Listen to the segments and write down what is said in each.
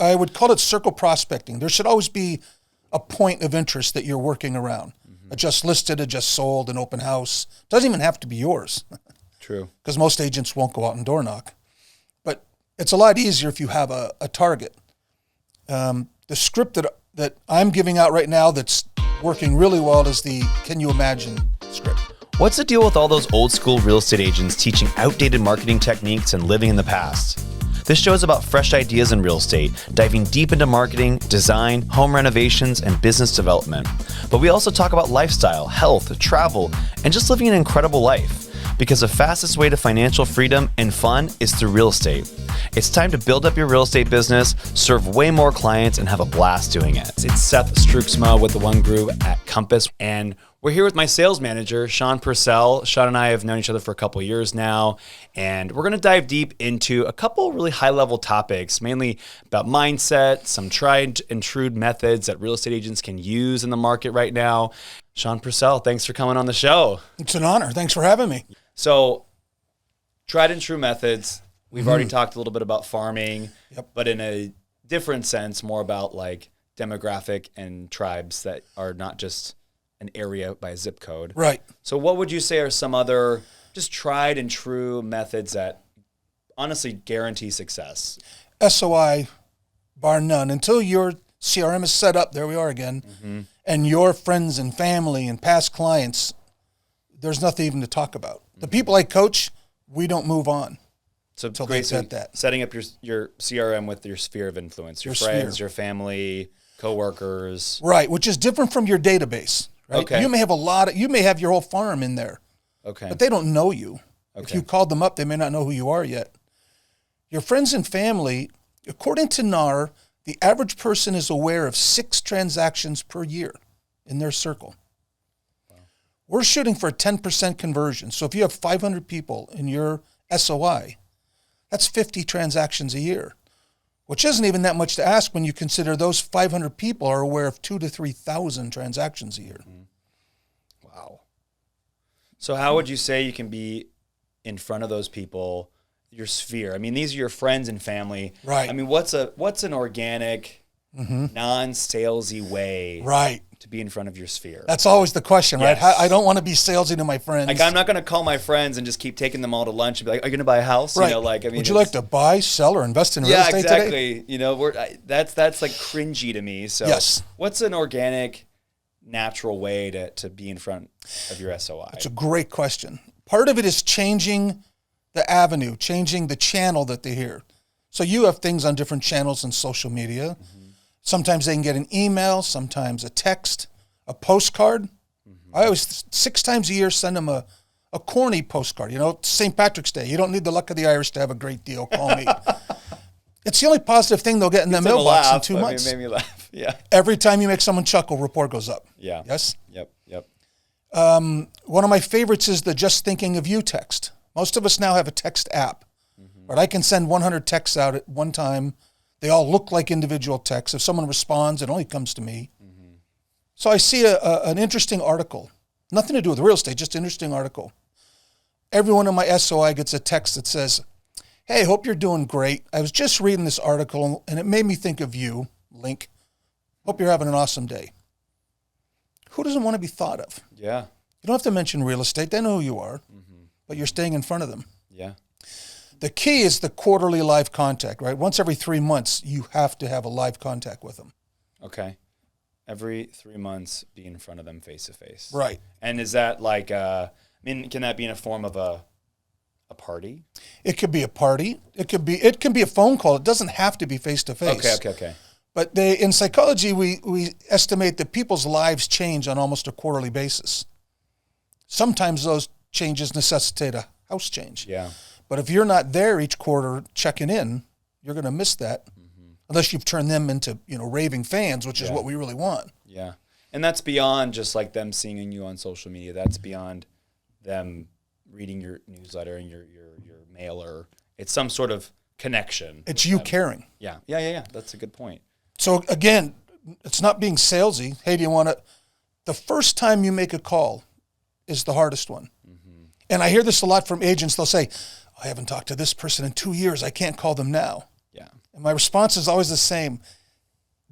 I would call it circle prospecting. There should always be a point of interest that you're working around. A just listed, a just sold, an open house. Doesn't even have to be yours. True. Because most agents won't go out and door knock. But it's a lot easier if you have a target. The script that I'm giving out right now that's working really well is the Can You Imagine script. What's the deal with all those old school real estate agents teaching outdated marketing techniques and living in the past? This show is about fresh ideas in real estate, diving deep into marketing, design, home renovations, and business development. But we also talk about lifestyle, health, travel, and just living an incredible life. Because the fastest way to financial freedom and fun is through real estate. It's time to build up your real estate business, serve way more clients, and have a blast doing it. It's Seth Struxma with the One Group at Compass, and we're here with my sales manager, Sean Purcell. Sean and I have known each other for a couple of years now, and we're going to dive deep into a couple really high-level topics, mainly about mindset, some tried and true methods that real estate agents can use in the market right now. Sean Purcell, thanks for coming on the show. It's an honor. Thanks for having me. So, tried and true methods. We've already talked a little bit about farming, but in a different sense, more about like demographic and tribes that are not just an area by a zip code. Right. So what would you say are some other just tried and true methods that honestly guarantee success? SOI, bar none. Until your CRM is set up, there we are again, and your friends and family and past clients, there's nothing even to talk about. The people I coach, we don't move on. So until great, they set that. Setting up your CRM with your sphere of influence, your friends, your family, coworkers. Right, which is different from your database. Right? Okay. You may have you may have your whole farm in there. Okay. But they don't know you. Okay. If you called them up, they may not know who you are yet. Your friends and family, according to NAR, the average person is aware of 6 transactions per year in their circle. Wow. We're shooting for a 10% conversion. So if you have 500 people in your SOI, that's 50 transactions a year, which isn't even that much to ask when you consider those 500 people are aware of 2,000 to 3,000 transactions a year. Wow. So how would you say you can be in front of those people, your sphere? I mean, these are your friends and family. Right. I mean, what's an organic, non-salesy way to be in front of your sphere? That's always the question, Yes. right? I don't want to be salesy to my friends. Like, I'm not going to call my friends and just keep taking them all to lunch and be like, "Are you going to buy a house?" Right. You know, like, I mean, would you like to buy, sell, or invest in real estate exactly. today? You know, that's like cringy to me. So, yes. What's an organic, natural way to be in front of your SOI? It's a great question. Part of it is changing the avenue, changing the channel that they hear. So you have things on different channels in social media. Sometimes they can get an email, sometimes a text, a postcard. I always, 6 times a year, send them a corny postcard. You know, St. Patrick's Day. You don't need the luck of the Irish to have a great deal. Call me. It's the only positive thing they'll get in their mailbox in 2 months. It made me laugh. Yeah. Every time you make someone chuckle, report goes up. Yeah. Yes? Yep. One of my favorites is the Just Thinking of You text. Most of us now have a text app. But I can send 100 texts out at one time. They all look like individual texts. If someone responds, it only comes to me. So I see an interesting article. Nothing to do with real estate, just an interesting article. Everyone in my SOI gets a text that says, "Hey, hope you're doing great. I was just reading this article and it made me think of you." Link. "Hope you're having an awesome day." Who doesn't want to be thought of? Yeah. You don't have to mention real estate. They know who you are, but you're staying in front of them. Yeah. The key is the quarterly live contact, right? Once every 3 months, you have to have a live contact with them. Okay. Every 3 months, be in front of them face to face. Right. And is that like, can that be in a form of a party? It could be a party. It can be a phone call. It doesn't have to be face to face. Okay. But in psychology, we estimate that people's lives change on almost a quarterly basis. Sometimes those changes necessitate a house change. Yeah. But if you're not there each quarter checking in, you're going to miss that unless you've turned them into, raving fans, which is what we really want. Yeah. And that's beyond just like them seeing you on social media. That's beyond them reading your newsletter and your mailer. It's some sort of connection. It's you caring. Yeah. That's a good point. So again, it's not being salesy. Hey, do you want to? The first time you make a call is the hardest one. And I hear this a lot from agents. They'll say, "I haven't talked to this person in 2 years. I can't call them now." Yeah. And my response is always the same.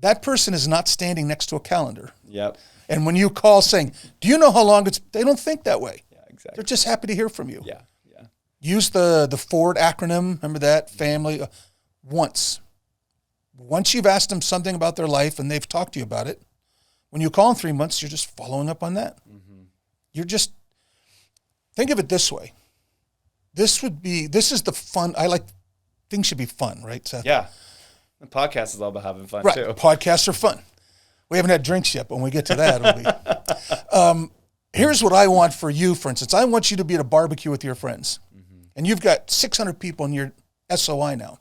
That person is not standing next to a calendar. Yep. And when you call saying, do you know how long they don't think that way. Yeah, exactly. They're just happy to hear from you. Yeah. Use the Ford acronym. Remember that? Family. Once you've asked them something about their life and they've talked to you about it, when you call in 3 months, you're just following up on that. Mm-hmm. You're just, think of it this way. This is the fun. Things should be fun, right, Seth? Yeah. The podcast is all about having fun, right. too. Podcasts are fun. We haven't had drinks yet, but when we get to that, it'll be. Here's what I want for you, for instance. I want you to be at a barbecue with your friends. Mm-hmm. And you've got 600 people in your SOI now.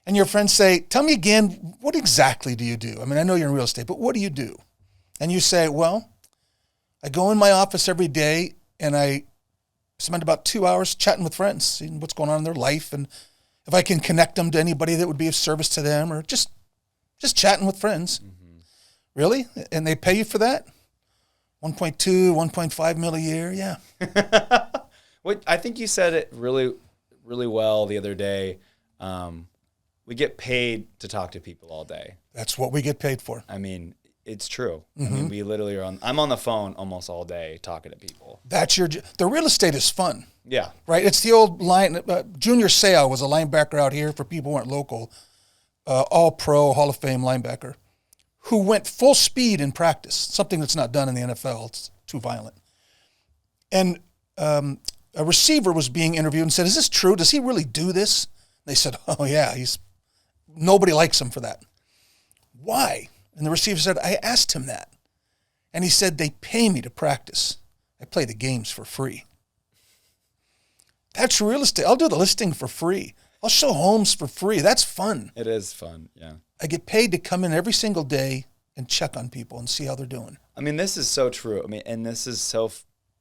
And your friends say, tell me again, what exactly do you do? I mean, I know you're in real estate, but what do you do? And you say, well, I go in my office every day and I spend about 2 hours chatting with friends, seeing what's going on in their life, and if I can connect them to anybody that would be of service to them, or just chatting with friends. Mm-hmm. Really? And they pay you for that? 1.2, 1.5 mil a year? Yeah. I think you said it really, really well the other day. We get paid to talk to people all day. That's what we get paid for. I mean, it's true. Mm-hmm. I mean, we literally I'm on the phone almost all day talking to people. The real estate is fun. Yeah. Right? It's the old line. Junior Seau was a linebacker out here for people who aren't local, all pro, Hall of Fame linebacker, who went full speed in practice, something that's not done in the NFL. It's too violent. And a receiver was being interviewed and said, is this true? Does he really do this? They said, oh, yeah, nobody likes him for that. Why? And the receiver said, I asked him that. And he said, they pay me to practice. I play the games for free. That's real estate. I'll do the listing for free. I'll show homes for free. That's fun. It is fun, yeah. I get paid to come in every single day and check on people and see how they're doing. I mean, this is so true. I mean, and this is so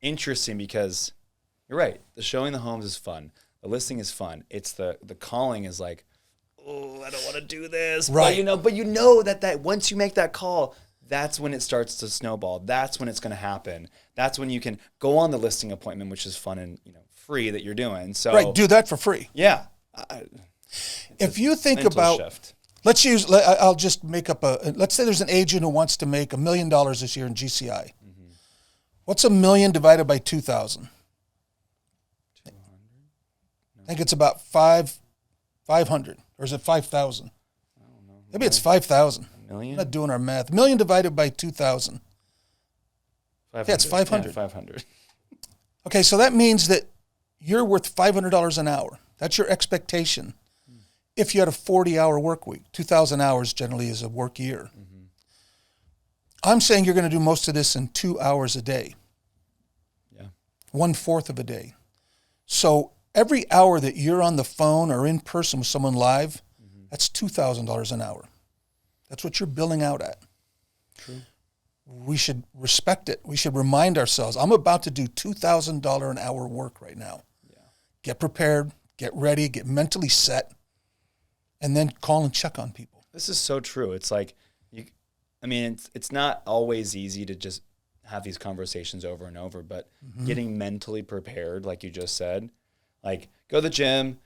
interesting because you're right. The showing the homes is fun. The listing is fun. It's the calling is like, oh, I don't want to do this. Right. But you know that once you make that call, that's when it starts to snowball. That's when it's going to happen. That's when you can go on the listing appointment, which is fun and free that you're doing. So right, do that for free. Yeah. If you think about, shift. I'll just make up let's say there's an agent who wants to make $1 million this year in GCI. Mm-hmm. What's $1 million divided by 2,000? 200? No. I think it's about 500, or is it 5,000? I don't know. Maybe it's 5,000. $1 million? I'm not doing our math. $1 million divided by 2,000. Yeah, it's 500. Yeah, 500. Okay, so that means that you're worth $500 an hour. That's your expectation. If you had a 40-hour work week, 2,000 hours generally is a work year. Mm-hmm. I'm saying you're going to do most of this in 2 hours a day. Yeah. 1/4 of a day. So every hour that you're on the phone or in person with someone live, mm-hmm. that's $2,000 an hour. That's what you're billing out at. True. We should respect it. We should remind ourselves, I'm about to do $2,000 an hour work right now. Yeah. Get prepared, get ready, get mentally set, and then call and check on people. This is so true. It's like, it's not always easy to just have these conversations over and over, but mm-hmm. getting mentally prepared, like you just said, like go to the gym,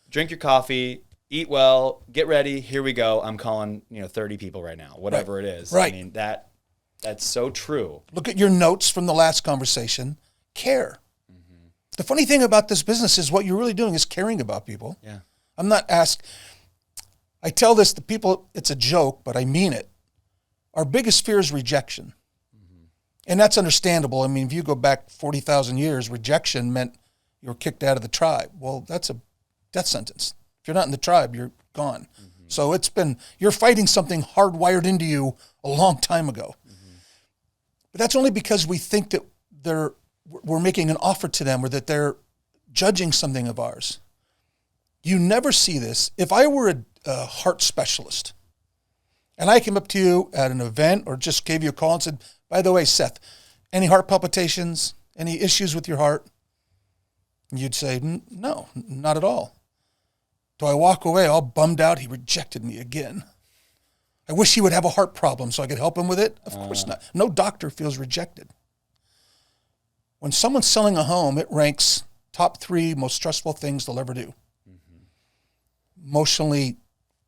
drink your coffee, eat well, get ready, here we go. I'm calling, 30 people right now, whatever right. it is. Right. I mean, that's so true. Look at your notes from the last conversation. Care. Mm-hmm. The funny thing about this business is what you're really doing is caring about people. Yeah. I'm not asked. I tell this to people, it's a joke, but I mean it. Our biggest fear is rejection. Mm-hmm. And that's understandable. I mean, if you go back 40,000 years, rejection meant you were kicked out of the tribe. Well, that's a death sentence. If you're not in the tribe, you're gone. Mm-hmm. So you're fighting something hardwired into you a long time ago. Mm-hmm. But that's only because we think that we're making an offer to them or that they're judging something of ours. You never see this. If I were a heart specialist and I came up to you at an event or just gave you a call and said, by the way, Seth, any heart palpitations, any issues with your heart? And you'd say, no, not at all. Do I walk away all bummed out? He rejected me again. I wish he would have a heart problem so I could help him with it. Of course not. No doctor feels rejected. When someone's selling a home, it ranks top 3 most stressful things they'll ever do. Mm-hmm. Emotionally,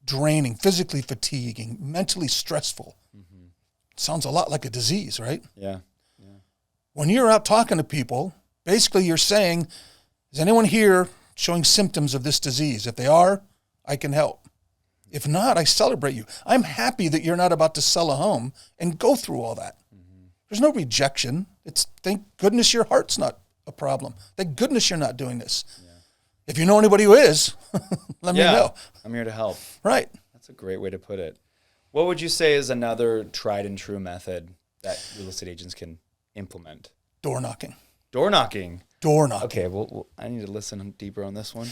draining, physically fatiguing, mentally stressful. Sounds a lot like a disease, right? Yeah. When you're out talking to people, basically you're saying, is anyone here showing symptoms of this disease? If they are, I can help. If not, I celebrate you. I'm happy that you're not about to sell a home and go through all that. There's no rejection. It's thank goodness your heart's not a problem. Thank goodness you're not doing this. Yeah. If you know anybody who is, let me know. I'm here to help. Right. That's a great way to put it. What would you say is another tried and true method that real estate agents can implement? Door knocking. Door knocking. Door knocking. Okay, well, I need to listen deeper on this one.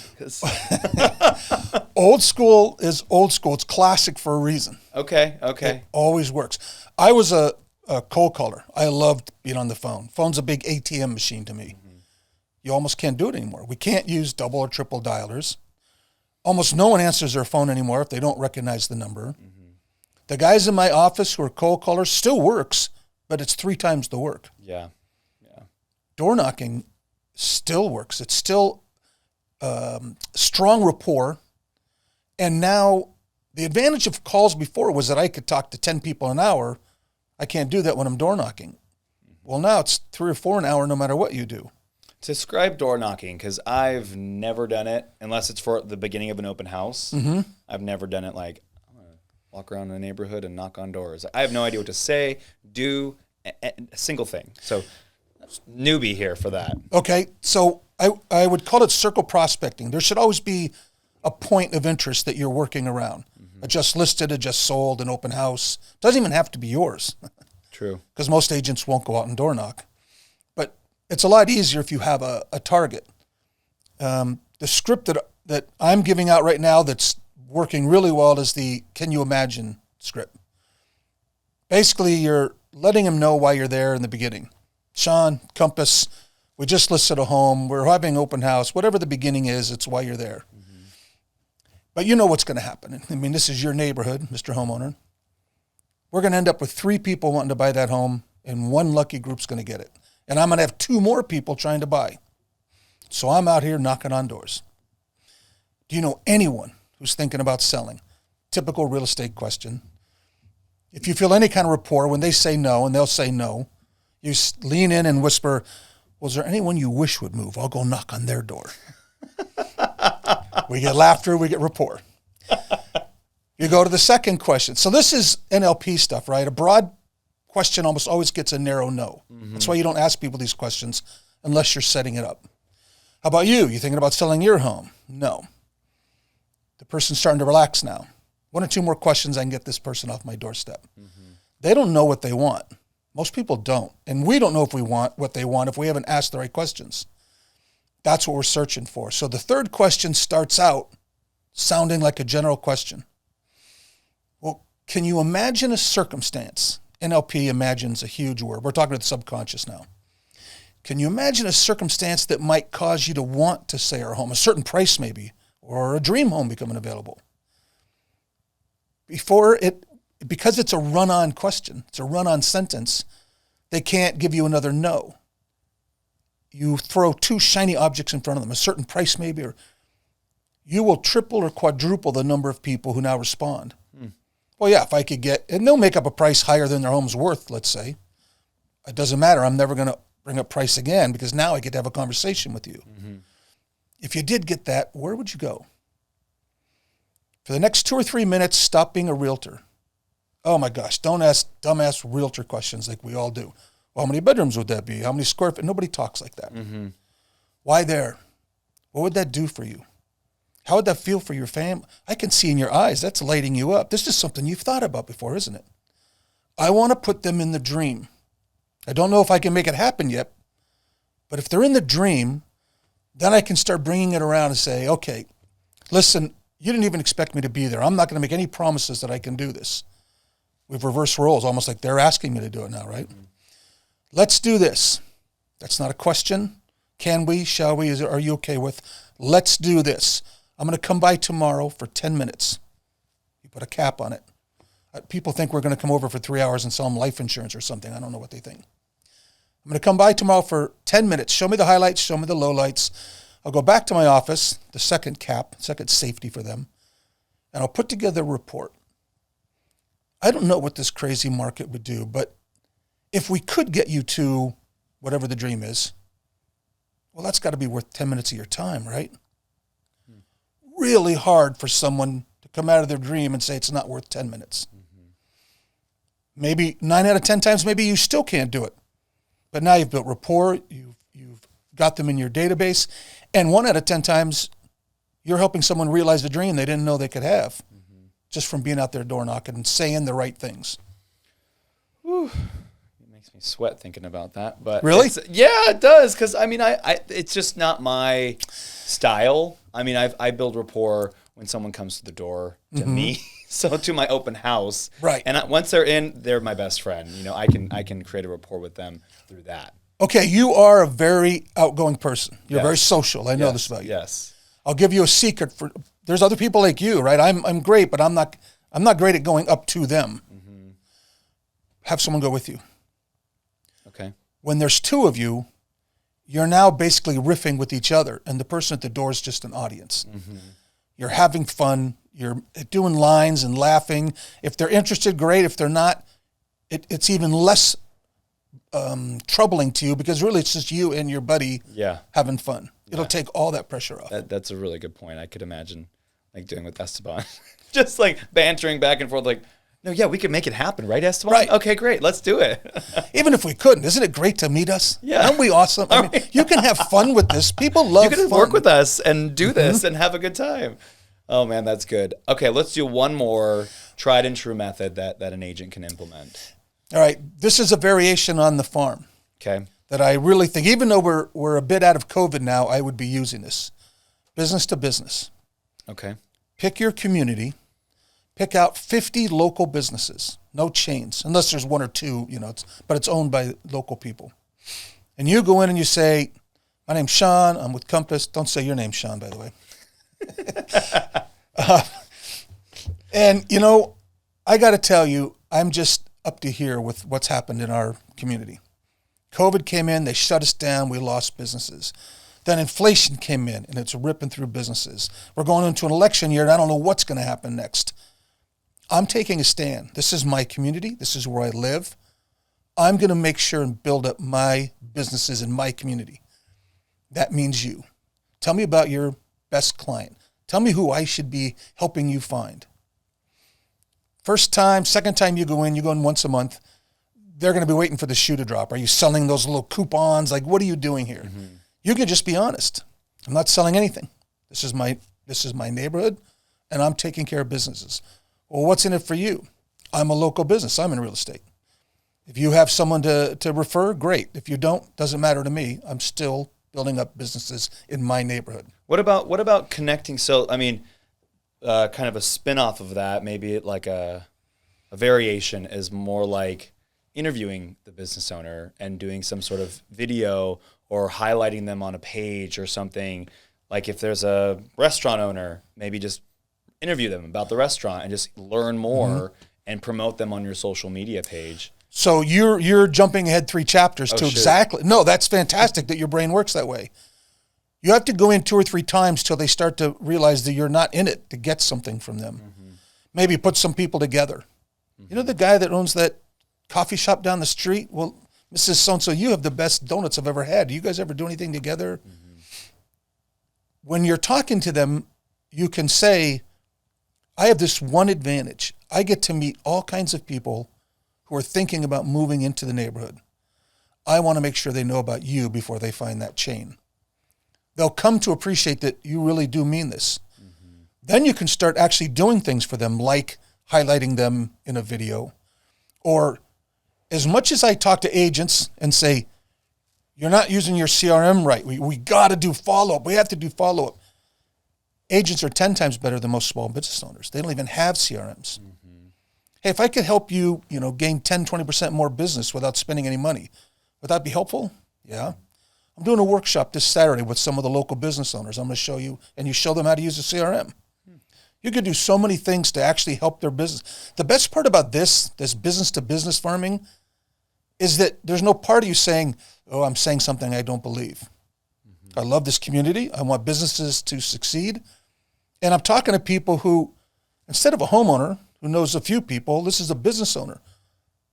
Old school is old school. It's classic for a reason. Okay. It always works. I was a cold caller. I loved being on the phone. Phone's a big ATM machine to me. You almost can't do it anymore. We can't use double or triple dialers. Almost no one answers their phone anymore if they don't recognize the number. The guys in my office who are cold callers still works, but it's 3 times the work. Yeah. Door knocking still works. It's still strong rapport. And now the advantage of calls before was that I could talk to 10 people an hour. I can't do that when I'm door knocking. Well, now it's 3 or 4 an hour no matter what you do. Describe door knocking, because I've never done it unless it's for the beginning of an open house. I've never done it like I'm gonna walk around the neighborhood and knock on doors. I have no idea what to say, do, a single thing. So newbie here for that. Okay, so I would call it circle prospecting. There should always be a point of interest that you're working around. A just listed, a just sold, an open house. Doesn't even have to be yours. True. Because most agents won't go out and door knock. But it's a lot easier if you have a target. The script that I'm giving out right now that's working really well is the Can You Imagine script. Basically, you're letting them know why you're there in the beginning. Sean, Compass, we just listed a home. We're having open house. Whatever the beginning is, it's why you're there. But you know what's going to happen. I mean, this is your neighborhood, Mr. Homeowner. We're going to end up with 3 people wanting to buy that home, and 1 lucky group's going to get it. And I'm going to have 2 more people trying to buy. So I'm out here knocking on doors. Do you know anyone who's thinking about selling? Typical real estate question. If you feel any kind of rapport, when they say no, and they'll say no, you lean in and whisper, well, is there anyone you wish would move? I'll go knock on their door. We get laughter, we get rapport. You go to the second question. So this is NLP stuff, right? A broad question almost always gets a narrow no. That's why you don't ask people these questions unless you're setting it up. How about you? You thinking about selling your home? No. The person's starting to relax now. 1 or 2 more questions, I can get this person off my doorstep. They don't know what they want. Most people don't. And we don't know if we want what they want if we haven't asked the right questions. That's what we're searching for. So the third question starts out sounding like a general question. Well, can you imagine a circumstance? NLP imagines a huge word. We're talking to the subconscious now. Can you imagine a circumstance that might cause you to want to sell your home, a certain price maybe, or a dream home becoming available? Because it's a run-on question, it's a run-on sentence, they can't give you another no. You throw 2 shiny objects in front of them, a certain price maybe, or you will triple or quadruple the number of people who now respond. Well, yeah, if I could get, and they'll make up a price higher than their home's worth, let's say. It doesn't matter. I'm never going to bring up price again because now I get to have a conversation with you. If you did get that, where would you go? For the next 2 or 3 minutes, stop being a realtor. Oh my gosh, don't ask dumbass realtor questions like we all do. Well, how many bedrooms would that be? How many square feet? Nobody talks like that. Why there? What would that do for you? How would that feel for your family? I can see in your eyes, that's lighting you up. This is something you've thought about before, isn't it? I want to put them in the dream. I don't know if I can make it happen yet, but if they're in the dream, then I can start bringing it around and say, okay, listen, you didn't even expect me to be there. I'm not going to make any promises that I can do this. We've reversed roles, almost like they're asking me to do it now, right? Let's do this. That's not a question. Can we? Shall we? Are you okay with? Let's do this. I'm going to come by tomorrow for 10 minutes. You put a cap on it. People think we're going to come over for 3 hours and sell them life insurance or something. I don't know what they think. I'm going to come by tomorrow for 10 minutes. Show me the highlights. Show me the lowlights. I'll go back to my office, the second cap, second safety for them. and I'll put together a report. I don't know what this crazy market would do, but if we could get you to whatever the dream is, well, that's got to be worth 10 minutes of your time, right? Really hard for someone to come out of their dream and say it's not worth 10 minutes. Maybe 9 out of 10 times, maybe you still can't do it. But now you've built rapport, you've got them in your database, and 1 out of 10 times, you're helping someone realize the dream they didn't know they could have just from being out there door knocking and saying the right things. Whew. It makes me sweat thinking about that. But really? Yeah, it does. Because, I mean, I it's just not my style. I mean, I build rapport when someone comes to the door to me. So to my open house. Right. And once they're in, they're my best friend. You know, I can create a rapport with them through that. Okay, you are a very outgoing person. You're very social. I know this about you. Yes. I'll give you a secret. There's other people like you, right? I'm great, but I'm not great at going up to them. Have someone go with you. Okay. When there's two of you, you're now basically riffing with each other, and the person at the door is just an audience. You're having fun. You're doing lines and laughing. If they're interested, great. If they're not, it's even less troubling to you because really it's just you and your buddy having fun. It'll take all that pressure off. That's a really good point. I could imagine like doing with Esteban. Just like bantering back and forth like, no, yeah, we could make it happen, right, Esteban? Right. Okay, great. Let's do it. Even if we couldn't, isn't it great to meet us? Yeah. Aren't we awesome? I mean, you can have fun with this. People love fun. You can work with us and do this and have a good time. Oh, man, that's good. Okay, let's do one more tried and true method that an agent can implement. All right. This is a variation on the farm. Okay. That I really think, even though we're a bit out of COVID now, I would be using this. Business to business. Okay. Pick your community. Pick out 50 local businesses, no chains, unless there's one or two, but it's owned by local people. And you go in and you say, my name's Sean, I'm with Compass. Don't say your name, Sean, by the way. And, I got to tell you, I'm just up to here with what's happened in our community. COVID came in, they shut us down, we lost businesses. Then inflation came in, and it's ripping through businesses. We're going into an election year, and I don't know what's going to happen next. I'm taking a stand. This is my community. This is where I live. I'm going to make sure and build up my businesses in my community. That means you. Tell me about your best client. Tell me who I should be helping you find. First time, second time you go in once a month. They're going to be waiting for the shoe to drop. Are you selling those little coupons? Like, what are you doing here? You can just be honest. I'm not selling anything. This is my neighborhood, and I'm taking care of businesses. Well, what's in it for you? I'm a local business. I'm in real estate. If you have someone to refer, great. If you don't, doesn't matter to me. I'm still building up businesses in my neighborhood. What about connecting? So, I mean, kind of a spin-off of that, maybe like a variation is more like interviewing the business owner and doing some sort of video or highlighting them on a page or something. Like if there's a restaurant owner, maybe just interview them about the restaurant and just learn more and promote them on your social media page. So you're jumping ahead 3 chapters to exactly. No, that's fantastic that your brain works that way. You have to go in 2 or 3 times till they start to realize that you're not in it to get something from them. Maybe put some people together. You know the guy that owns that coffee shop down the street? Well, Mrs. So-and-so, you have the best donuts I've ever had. Do you guys ever do anything together? When you're talking to them, you can say, I have this one advantage. I get to meet all kinds of people who are thinking about moving into the neighborhood. I want to make sure they know about you before they find that chain. They'll come to appreciate that you really do mean this. Then you can start actually doing things for them, like highlighting them in a video. Or as much as I talk to agents and say, you're not using your CRM right. We got to do follow-up. We have to do follow-up. Agents are 10 times better than most small business owners. They don't even have CRMs. Hey, if I could help you, gain 10, 20% more business without spending any money, would that be helpful? Yeah. I'm doing a workshop this Saturday with some of the local business owners. I'm going to show you, and you show them how to use a CRM. You could do so many things to actually help their business. The best part about this business-to-business farming, is that there's no part of you saying, oh, I'm saying something I don't believe. I love this community. I want businesses to succeed. And I'm talking to people who Instead of a homeowner who knows a few people, this is a business owner.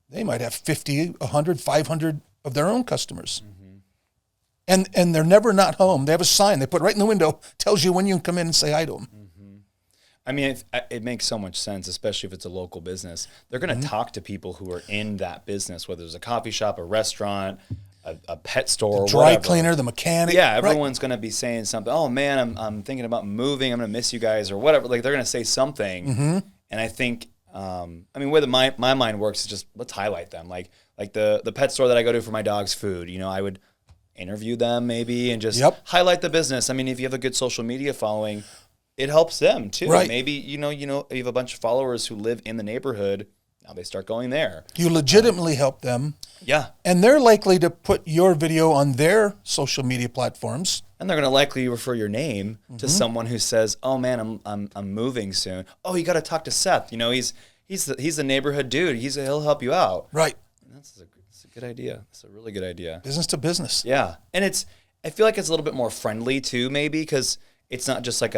They might have 50, 100, 500 of their own customers. And they're never not home. They have a sign they put right in the window, tells you when you can come in and say hi to them. I mean, it makes so much sense, especially if it's a local business. They're going to talk to people who are in that business, whether it's a coffee shop, a restaurant, a pet store, The dry cleaner, the mechanic. Yeah, everyone's going to be saying something. Oh man, I'm thinking about moving. I'm going to miss you guys or whatever. Like they're going to say something, and I think, I mean, where my mind works is just let's highlight them. Like the pet store that I go to for my dog's food. You know, I would interview them maybe and just highlight the business. I mean, if you have a good social media following, it helps them too. Right. Maybe, you have a bunch of followers who live in the neighborhood. Now they start going there. You legitimately help them. Yeah. And they're likely to put your video on their social media platforms. And they're going to likely refer your name to someone who says, "Oh man, I'm moving soon. Oh, you got to talk to Seth. You know, he's the neighborhood dude. He'll help you out." Right. And that's a good idea. It's a really good idea. Business to business. Yeah. And I feel like it's a little bit more friendly too, maybe, because it's not just like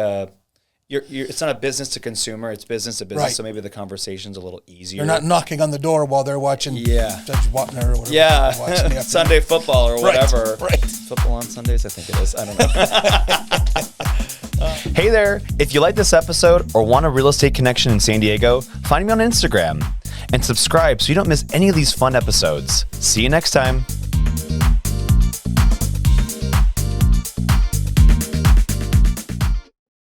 it's not a business to consumer, it's business to business. Right. So maybe the conversation's a little easier. You're not knocking on the door while they're watching Judge Watner or whatever. Yeah. they're watching the Sunday football or whatever. Right. Football on Sundays, I think it is. I don't know. Hey there, if you like this episode or want a real estate connection in San Diego, find me on Instagram and subscribe so you don't miss any of these fun episodes. See you next time.